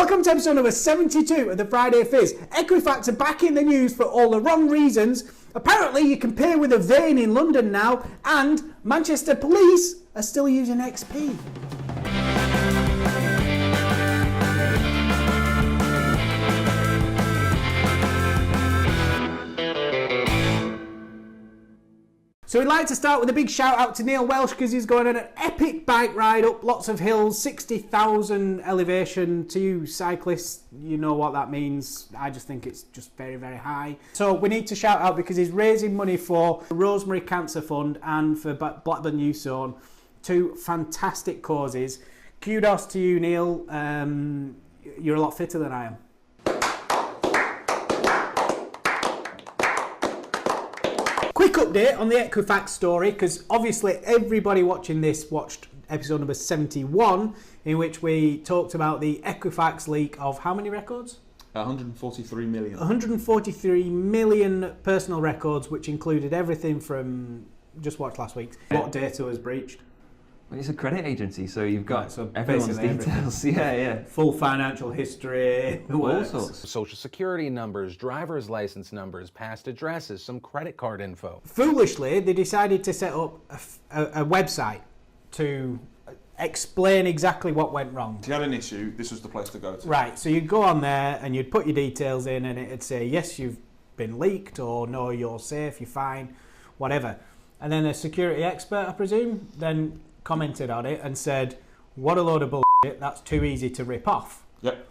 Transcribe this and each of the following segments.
Welcome to episode number 72 of the Friday Fizz. Equifax are back in the news for all the wrong reasons. Apparently you can pay with a vein in London now, and Manchester police are still using XP. So we'd like to start with a big shout out to Neil Welsh because he's going on an epic bike ride up lots of hills, 60,000 elevation. To you cyclists, you know what that means. I just think it's just very, very high. So we need to shout out because he's raising money for Rosemary Cancer Fund and for Blackburn Youth Zone. Two fantastic causes. Kudos to you, Neil. You're a lot fitter than I am. Quick update on the Equifax story, because obviously everybody watching this watched episode number 71, in which we talked about the Equifax leak of how many records? 143 million. 143 million personal records, which included everything from, just watched last week's. What data was breached? Well, it's a credit agency, so you've got so everyone's details. Yeah. Full financial history, All sorts. Social security numbers, driver's license numbers, past addresses, some credit card info. Foolishly, they decided to set up a website to explain exactly what went wrong. If you had an issue, this was the place to go to. Right, so you'd go on there and you'd put your details in and it'd say, yes, you've been leaked, or no, you're safe, you're fine, whatever. And then a security expert, I presume, then commented on it and said, what a load of bullshit, that's too easy to rip off. Yep.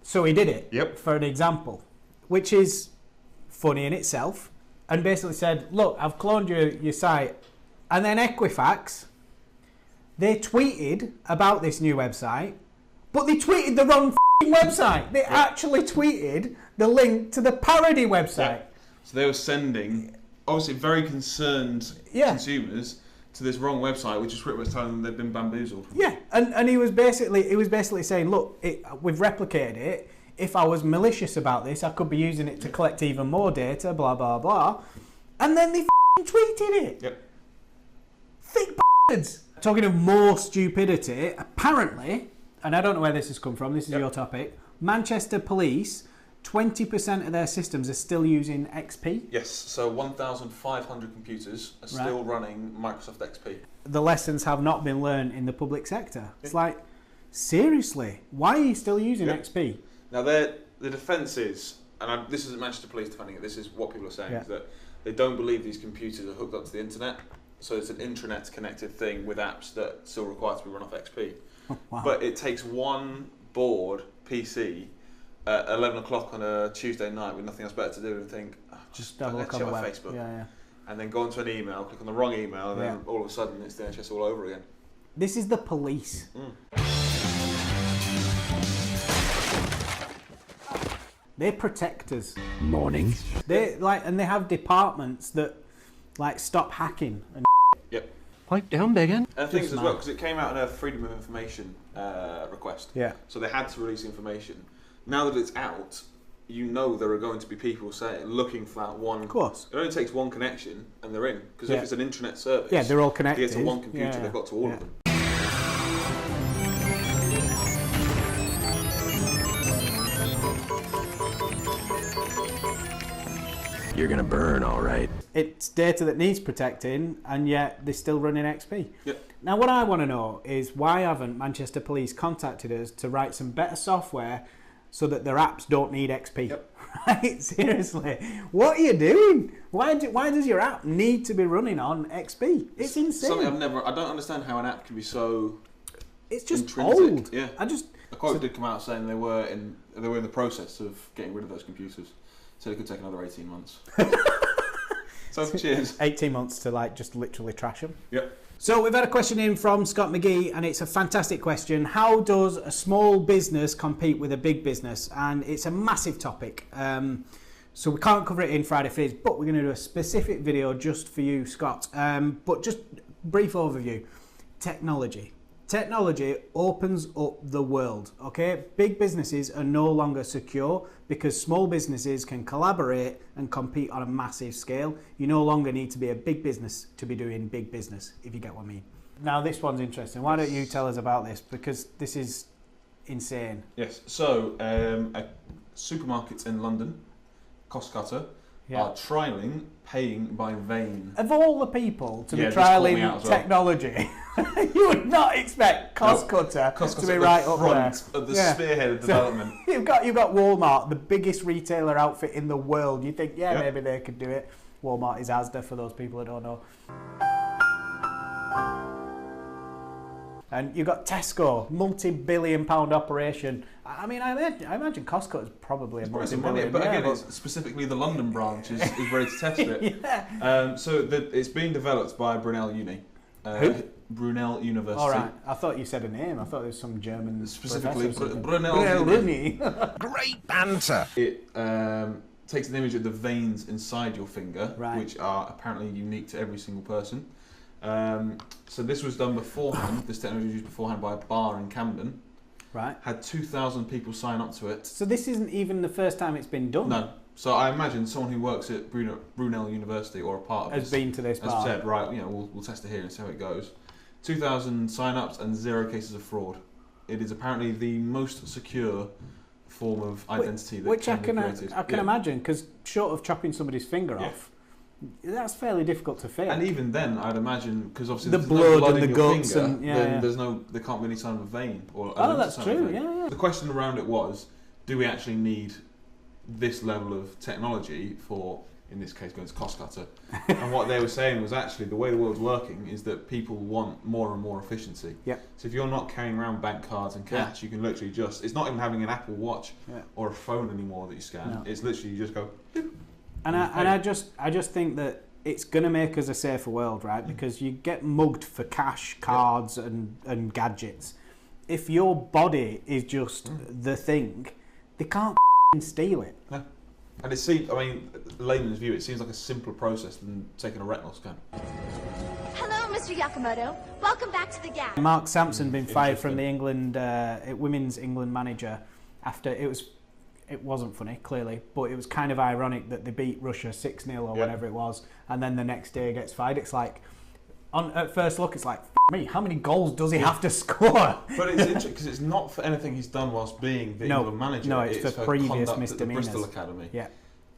So he did it, Yep. for an example, which is funny in itself, and basically said, look, I've cloned your site. And then Equifax, they tweeted about this new website, but they tweeted the wrong website. They actually tweeted the link to the parody website. Yep. So they were sending, obviously very concerned consumers to this wrong website, which is pretty much telling them they've been bamboozled. Yeah, and he was basically saying, look, we've replicated it. If I was malicious about this, I could be using it to collect even more data, blah, blah, blah. And then they tweeted it. Yep. Thick bastards. Talking of more stupidity, apparently, and I don't know where this has come from, this is your topic, Manchester police, 20% of their systems are still using XP. Yes, so 1,500 computers are still running Microsoft XP. The lessons have not been learned in the public sector. It's like, seriously, why are you still using XP? Now, the defence is, and this isn't Manchester Police defending it, this is what people are saying, is that they don't believe these computers are hooked up to the internet. So it's an intranet connected thing with apps that still require to be run off XP. Oh, wow. But it takes one board PC at 11 o'clock on a Tuesday night with nothing else better to do and think, just have a look on check the my web. Facebook. Yeah. And then go onto an email, click on the wrong email, and then all of a sudden it's the NHS all over again. This is the police. They protect us. Morning. They and they have departments that stop hacking and Yep. Pipe down, Biggin. And things as well, because it came out in a Freedom of Information request. Yeah. So they had to release information. Now that it's out, you know there are going to be people looking for that one. Of course. It only takes one connection and they're in. Because if it's an intranet service, they're all connected. They get to one computer, they've got to all of them. You're gonna burn, all right. It's data that needs protecting, and yet they're still running XP. Yep. Now, what I want to know is why haven't Manchester Police contacted us to write some better software so that their apps don't need XP? Yep. Right? Seriously, what are you doing? Why does your app need to be running on XP? It's insane. Something I don't understand how an app can be so. It's just intrinsic. old. Yeah. A quote so, did come out saying they were in the process of getting rid of those computers, so it could take another 18 months. So cheers. 18 months to just literally trash them. Yep. So we've had a question in from Scott McGee, and it's a fantastic question. How does a small business compete with a big business? And it's a massive topic. So we can't cover it in Friday Fizz, but we're going to do a specific video just for you, Scott. But just brief overview. Technology. Technology opens up the world, okay? Big businesses are no longer secure because small businesses can collaborate and compete on a massive scale. You no longer need to be a big business to be doing big business, if you get what I mean. Now, this one's interesting. Why don't you tell us about this? Because this is insane. Yes. So, supermarkets in London, cost cutter, are trialling paying by vein. Of all the people to be this caught me out trialling as well. technology, you would not expect cost cutter to be right up there. Of the spearhead of development. You've got Walmart, the biggest retailer outfit in the world. You think, maybe they could do it. Walmart is Asda for those people who don't know. And you've got Tesco, multi-billion-pound operation. I mean, I imagine Costco is probably a multi-billion. But again, it's specifically the London branch is ready to test it. It's being developed by Brunel Uni. Who? Brunel University. All right. I thought you said a name. I thought it was some German. Specifically, Brunel Uni. Great banter. It takes an image of the veins inside your finger, which are apparently unique to every single person. So this was done beforehand. This technology was used beforehand by a bar in Camden. Right. Had 2,000 people sign up to it. So this isn't even the first time it's been done. No. So I imagine someone who works at Brunel University or a part of has been to this bar. Has said, right, we'll test it here and see how it goes. 2,000 sign-ups and 0 cases of fraud. It is apparently the most secure form of identity that can be created. I can imagine, because short of chopping somebody's finger off, that's fairly difficult to fake. And even then, I'd imagine, because obviously the there's blood no blood and in the your guts, finger, and then there can't be any sign of a vein. That's true. Yeah. The question around it was, do we actually need this level of technology for, in this case, going to cost cutter? And what they were saying was actually the way the world's working is that people want more and more efficiency. Yeah. So if you're not carrying around bank cards and cash, you can literally it's not even having an Apple Watch or a phone anymore that you scan. No. It's literally you just go. And I just think that it's going to make us a safer world, right? Because you get mugged for cash, cards, and gadgets. If your body is just the thing, they can't steal it. No. And it seems, layman's view, it seems like a simpler process than taking a retinal scan. Hello, Mr. Yakamoto. Welcome back to the Gap. Mark Sampson been fired from the England women's England manager after it wasn't funny, clearly, but it was kind of ironic that they beat Russia 6-0 or whatever it was, and then the next day gets fired. It's like, at first look, it's like, me, how many goals does he have to score? But it's interesting because it's not for anything he's done whilst being the England manager. No, it's for previous misdemeanors. At the Bristol Academy. Yeah.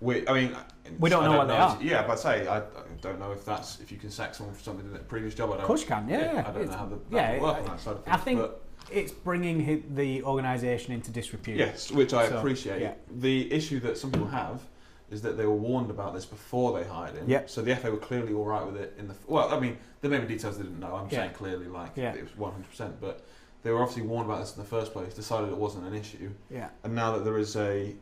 We don't know what they are. Yeah, but I don't know if you can sack someone for something in their previous job. Of course you can, yeah. I don't know how that work on that side of things. I think it's bringing the organisation into disrepute. Yes, which I appreciate. Yeah. The issue that some people have is that they were warned about this before they hired him. Yep. So the FA were clearly all right with it. There may be details they didn't know. I'm saying clearly, it was 100%. But they were obviously warned about this in the first place, decided it wasn't an issue. Yeah. And now that there is a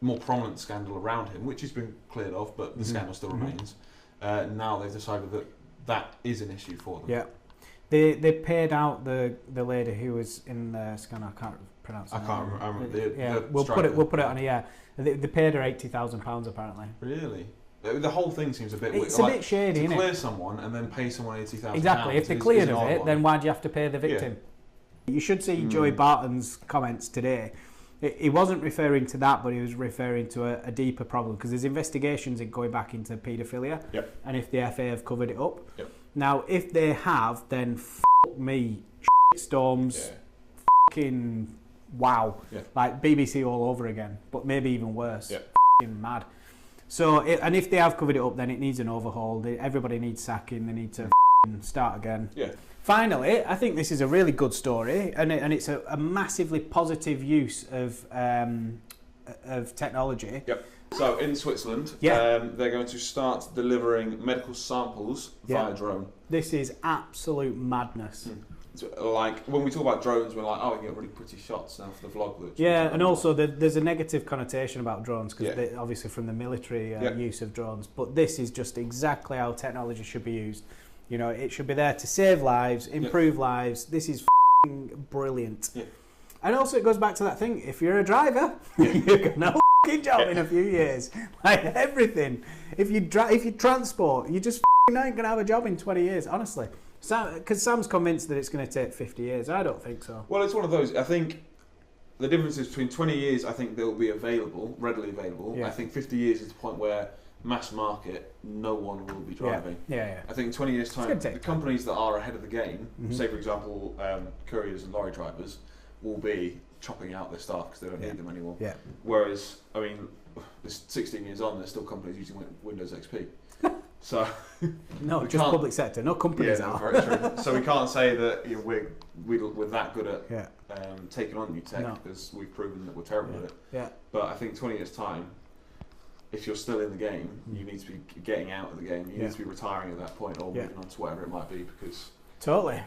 more prominent scandal around him, which has been cleared off, but the scandal still remains, now they've decided that is an issue for them. Yeah. They paid out the lady who was in the scandal. I can't pronounce her name. I can't remember. We'll put it on here. They paid her £80,000 apparently. Really? The whole thing seems a bit weird. It's a bit shady, isn't it? To clear someone and then pay someone £80,000. Exactly. If they cleared of it, then why do you have to pay the victim? Yeah. You should see Joey Barton's comments today. He wasn't referring to that, but he was referring to a deeper problem because there's investigations going back into paedophilia. Yep. And if the FA have covered it up. Yep. Now, if they have, then f*** me, storms, fucking wow. Yeah. Like BBC all over again, but maybe even worse. Yeah. F***ing mad. So, and if they have covered it up, then it needs an overhaul. Everybody needs sacking. They need to start again. Yeah. Finally, I think this is a really good story, and it's a massively positive use of technology. Yep. So in Switzerland, they're going to start delivering medical samples via drone. This is absolute madness. Like when we talk about drones, we're like, oh, we get really pretty shots now for the vlog. And also there's a negative connotation about drones because obviously from the military use of drones. But this is just exactly how technology should be used. You know, it should be there to save lives, improve lives. This is brilliant. Yeah. And also it goes back to that thing. If you're a driver, you're gonna job in a few years. Like everything. If you transport, you just ain't gonna have a job in 20 years. Honestly. Because Sam's convinced that it's going to take 50 years. I don't think so. Well, it's one of those. I think the difference is between 20 years, I think they'll be readily available. Yeah. I think 50 years is the point where mass market, no one will be driving. Yeah. I think in 20 years' time, the companies that are ahead of the game, say for example, couriers and lorry drivers, will be chopping out their staff because they don't need them anymore. Yeah. Whereas, I mean, it's 16 years on, there's still companies using Windows XP. So no, just public sector. No companies are. Very true. So we can't say that we're that good at taking on new tech because we've proven that we're terrible at it. Yeah. But I think 20 years time, if you're still in the game, you need to be getting out of the game. You need to be retiring at that point or moving on to whatever it might be because. Totally.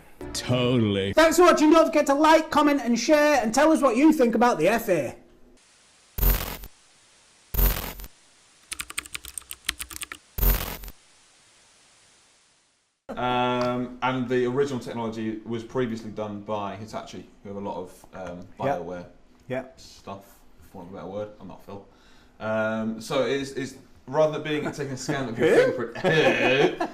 Thanks for watching. Don't forget to like, comment and share and tell us what you think about the FA. And the original technology was previously done by Hitachi, who have a lot of BioWare stuff, for want of a better word. I'm not Phil. So it's rather than taking a scan of your fingerprint,